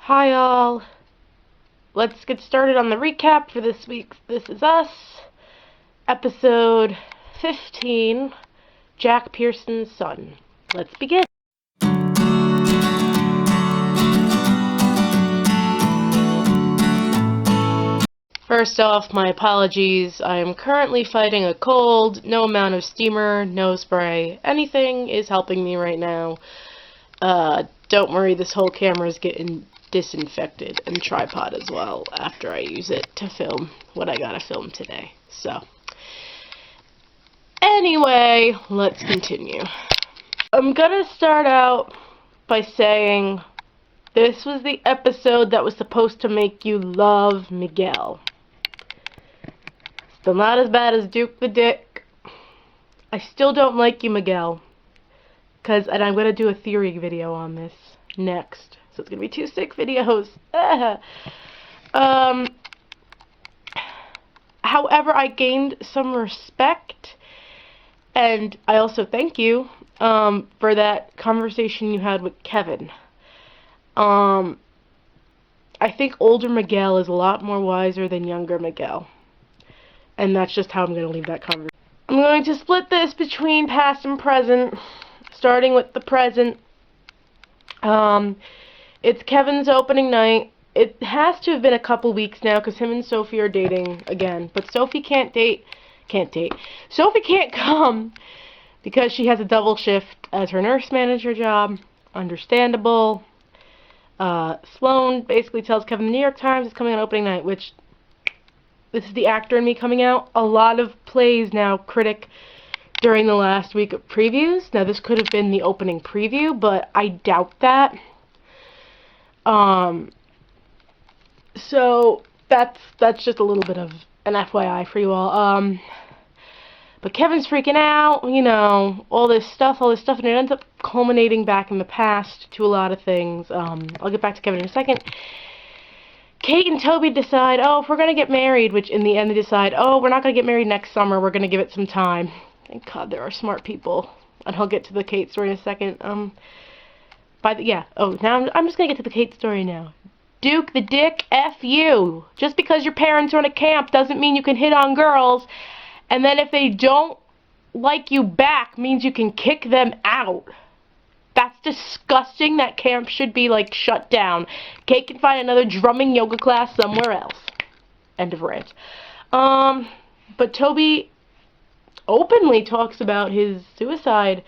Hi all. Let's get started on the recap for this week's This Is Us, episode 15, Jack Pearson's Son. Let's begin. First off, my apologies. I am currently fighting a cold. No amount of steamer, no spray, anything is helping me right now. Don't worry, this whole camera is getting disinfected, and tripod as well after I use it to film what I gotta film today. So, anyway, let's continue. I'm gonna start out by saying this was the episode that was supposed to make you love Miguel. Still not as bad as Duke the Dick. I still don't like you, Miguel. And I'm gonna do a theory video on this next. So it's gonna be 2 sick videos. However, I gained some respect, and I also thank you for that conversation you had with Kevin. I think older Miguel is a lot more wiser than younger Miguel, and that's just how I'm gonna leave that conversation. I'm going to split this between past and present, starting with the present. It's Kevin's opening night. It has to have been a couple weeks now because him and Sophie are dating again. But Sophie can't date. Sophie can't come because she has a double shift as her nurse manager job. Understandable. Sloan basically tells Kevin the New York Times is coming on opening night, which, this is the actor in me coming out. A lot of plays now critic during the last week of previews. Now, this could have been the opening preview, but I doubt that. So that's just a little bit of an FYI for you all. But Kevin's freaking out, you know, all this stuff, and it ends up culminating back in the past to a lot of things. I'll get back to Kevin in a second. Kate and Toby decide, if we're gonna get married, which in the end they decide, we're not gonna get married next summer, we're gonna give it some time. Thank God there are smart people. And I'll get to the Kate story in a second. Now I'm just gonna get to the Kate story now. Duke the Dick, F you. Just because your parents run a camp doesn't mean you can hit on girls. And then if they don't like you back, means you can kick them out. That's disgusting. That camp should be, shut down. Kate can find another drumming yoga class somewhere else. End of rant. But Toby openly talks about his suicide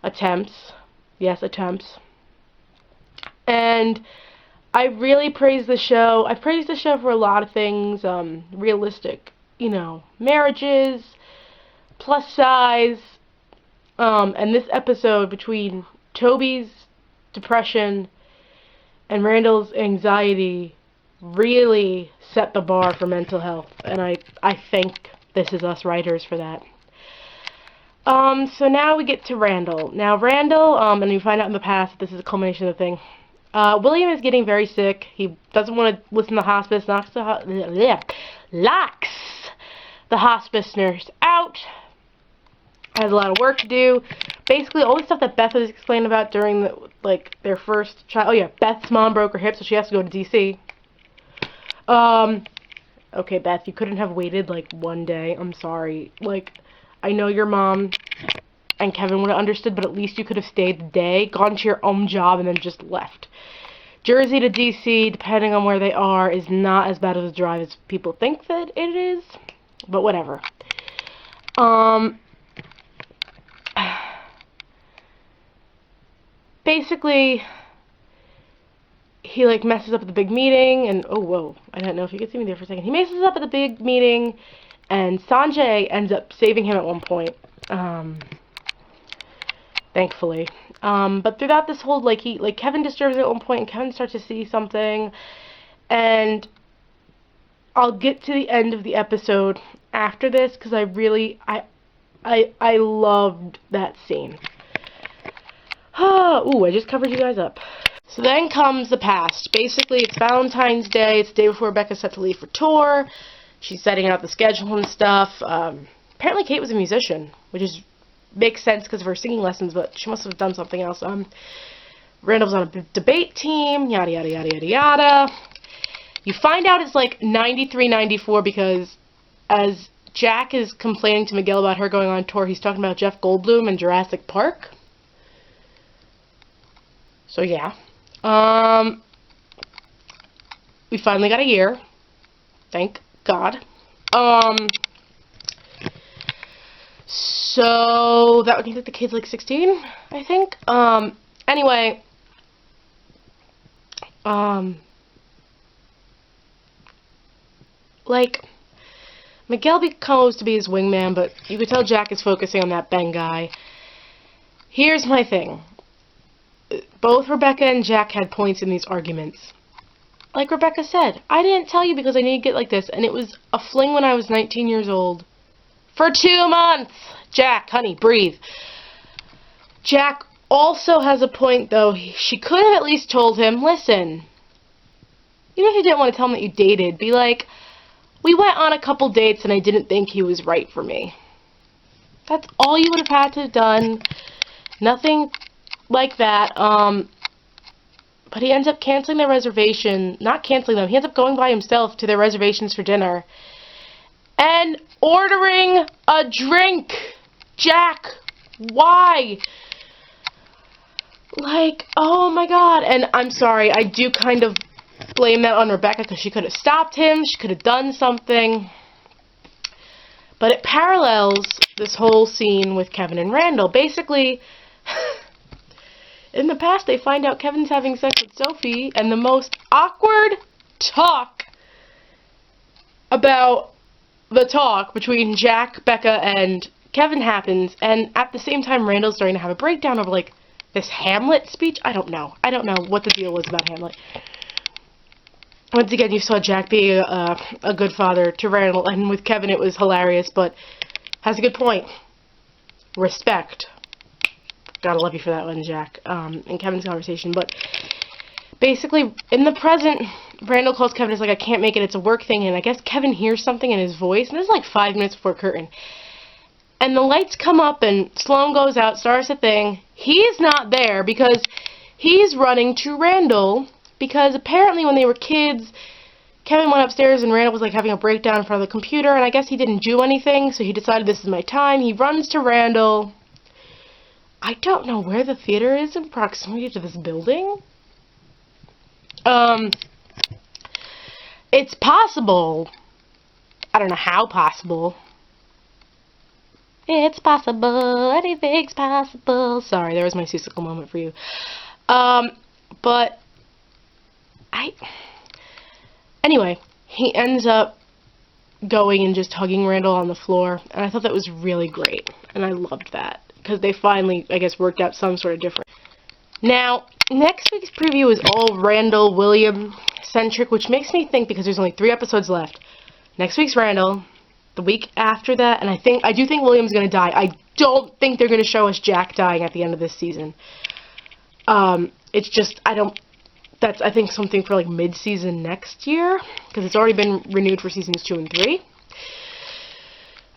attempts. Yes, attempts. And I really praise the show. I've praised the show for a lot of things. Realistic, marriages, plus size. And this episode between Toby's depression and Randall's anxiety really set the bar for mental health. And I thank This Is Us writers for that. So now we get to Randall. Now Randall, and we find out in the past that this is a culmination of the thing. William is getting very sick. He doesn't want to listen to hospice. Locks the hospice nurse out. Has a lot of work to do. Basically, all the stuff that Beth was explaining about during their first child. Oh yeah, Beth's mom broke her hip, so she has to go to DC. Okay, Beth, you couldn't have waited one day. I'm sorry. I know your mom and Kevin would have understood, but at least you could have stayed the day, gone to your own job, and then just left. Jersey to DC, depending on where they are, is not as bad of a drive as people think that it is. But whatever. Basically, he messes up at the big meeting, and oh whoa, I don't know if you could see me there for a second. He messes up at the big meeting, and Sanjay ends up saving him at one point. Thankfully. But throughout this whole, Kevin disturbs him at one point, and Kevin starts to see something, and I'll get to the end of the episode after this, because I loved that scene. Ooh, I just covered you guys up. So then comes the past. Basically, it's Valentine's Day. It's the day before Rebecca's set to leave for tour. She's setting out the schedule and stuff. Apparently Kate was a musician, which makes sense because of her singing lessons, but she must have done something else. Randall's on a debate team, yada, yada, yada, yada, yada. You find out it's like 93, 94 because as Jack is complaining to Miguel about her going on tour, he's talking about Jeff Goldblum and Jurassic Park. So yeah. We finally got a year. Thank God. So that would mean that the kid's like 16, I think. Anyway. Like, Miguel goes to be his wingman, but you could tell Jack is focusing on that Ben guy. Here's my thing. Both Rebecca and Jack had points in these arguments. Like Rebecca said, I didn't tell you because I need to get like this, and it was a fling when I was 19 years old. For 2 months! Jack, honey, breathe. Jack also has a point, though. She could have at least told him, listen, even if you didn't want to tell him that you dated, be like, we went on a couple dates and I didn't think he was right for me. That's all you would have had to have done. Nothing like that. But he ends up canceling their reservation. Not canceling them. He ends up going by himself to their reservations for dinner. And ordering a drink. Jack, why? Like, oh my God. And I'm sorry, I do kind of blame that on Rebecca because she could have stopped him. She could have done something. But it parallels this whole scene with Kevin and Randall. Basically, in the past, they find out Kevin's having sex with Sophie, and the most awkward talk about the talk between Jack, Becca, and Kevin happens, and at the same time, Randall's starting to have a breakdown over, like, this Hamlet speech. I don't know what the deal was about Hamlet. Once again, you saw Jack be a good father to Randall, and with Kevin it was hilarious, but has a good point. Respect. Gotta love you for that one, Jack, in Kevin's conversation. But basically, in the present, Randall calls Kevin, is like, I can't make it, it's a work thing, and I guess Kevin hears something in his voice, and this is like 5 minutes before curtain. And the lights come up, and Sloan goes out, starts a thing. He's not there, because he's running to Randall, because apparently when they were kids, Kevin went upstairs and Randall was like having a breakdown in front of the computer, and I guess he didn't do anything, so he decided this is my time. He runs to Randall. I don't know where the theater is in proximity to this building. It's possible. I don't know how possible. It's possible. Anything's possible. Sorry, there was my Susical moment for you. But anyway, he ends up going and just hugging Randall on the floor, and I thought that was really great, and I loved that, because they finally, I guess, worked out some sort of difference. Now, next week's preview is all Randall William-centric, which makes me think, because there's only 3 episodes left, next week's Randall, the week after that, and I do think William's going to die. I don't think they're going to show us Jack dying at the end of this season. It's just, that's, I think, something for, like, mid-season next year, because it's already been renewed for seasons 2 and 3.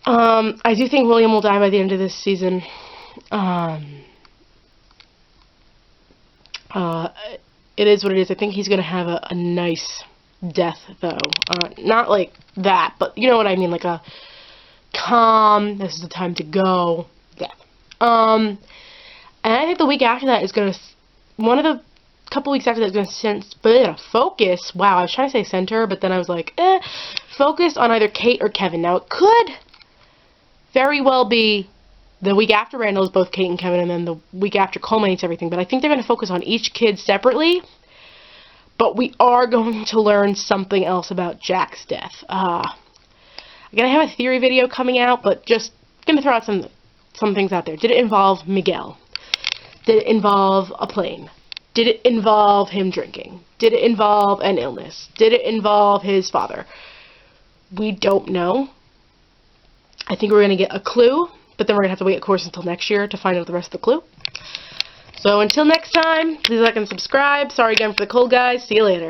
I do think William will die by the end of this season. It is what it is. I think he's going to have a nice death, though. Not like that, but you know what I mean, like a calm, this is the time to go death. And I think the week after that is going to, one of the couple weeks after that is going to focus, wow, I was trying to say center, but then I was like, focus on either Kate or Kevin. Now, it could very well be the week after Randall is both Kate and Kevin, and then the week after culminates everything, but I think they're going to focus on each kid separately, but we are going to learn something else about Jack's death. I'm going to have a theory video coming out, but just going to throw out some things out there. Did it involve Miguel? Did it involve a plane? Did it involve him drinking? Did it involve an illness? Did it involve his father? We don't know. I think we're going to get a clue, but then we're going to have to wait, of course, until next year to find out the rest of the clue. So until next time, please like and subscribe. Sorry again for the cold, guys. See you later.